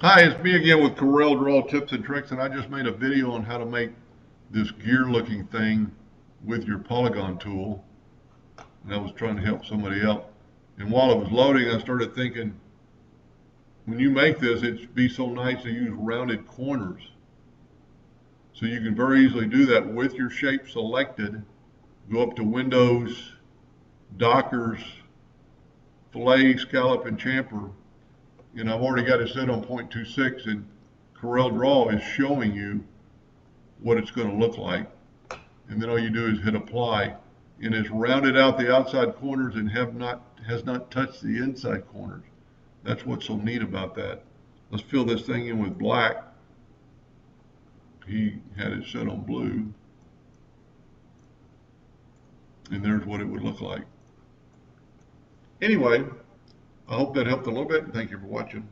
Hi, it's me again with Corel Draw Tips and Tricks, and I just made a video on how to make this gear-looking thing with your Polygon tool. And I was trying to help somebody out. And while it was loading, I started thinking, when you make this, it'd be so nice to use rounded corners. So you can very easily do that with your shape selected. Go up to Windows, Dockers, Fillet, Scallop, and Chamfer. And I've already got it set on 0.26, and Corel Draw is showing you what it's going to look like. And then all you do is hit apply, and it's rounded out the outside corners and has not touched the inside corners. That's what's so neat about that. Let's fill this thing in with black. He had it set on blue, and there's what it would look like. Anyway, I hope that helped a little bit. Thank you for watching.